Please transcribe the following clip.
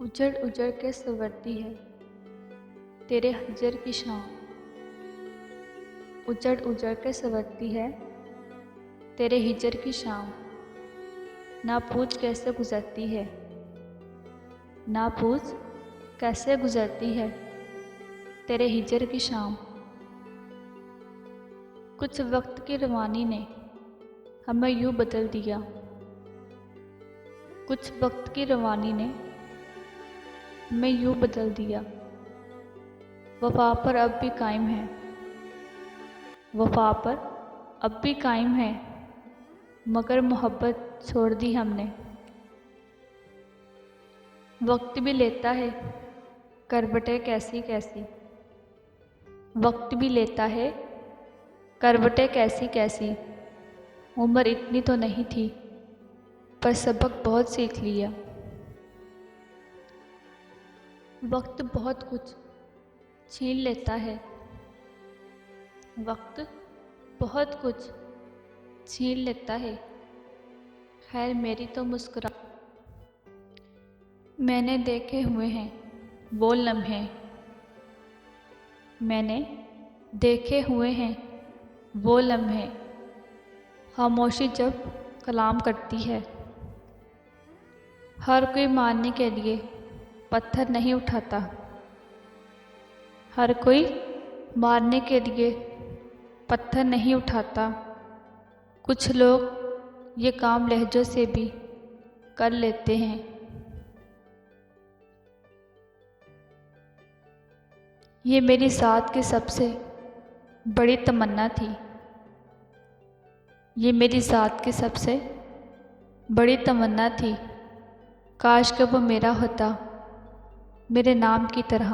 उजड़ उजड़ के संवरती है तेरे हिजर की शाम। उजड़ उजड़ के संवरती है तेरे हिजर की शाम। ना पूछ कैसे गुजरती है, ना पूछ कैसे गुजरती है तेरे हिजर की शाम। कुछ वक्त की रवानी ने हमें यूँ बदल दिया, कुछ वक्त की रवानी ने हमें यूँ बदल दिया। वफा पर अब भी कायम है, वफा पर अब भी कायम है, मगर मोहब्बत छोड़ दी हमने। वक्त भी लेता है करवटें कैसी कैसी, वक्त भी लेता है करवटें कैसी कैसी। उम्र इतनी तो नहीं थी पर सबक बहुत सीख लिया। वक्त बहुत कुछ छीन लेता है, वक्त बहुत कुछ छीन लेता है। खैर मेरी तो मुस्कुरा। मैंने देखे हुए हैं वो लम्हे, मैंने देखे हुए हैं वो लम्हे। खामोशी जब कलाम करती है, हर कोई मारने के लिए पत्थर नहीं उठाता, हर कोई मारने के लिए पत्थर नहीं उठाता। कुछ लोग ये काम लहजों से भी कर लेते हैं। ये मेरी ज़ात की सबसे बड़ी तमन्ना थी, ये मेरी ज़ात की सबसे बड़ी तमन्ना थी। काश कि वो मेरा होता, मेरे नाम की तरह।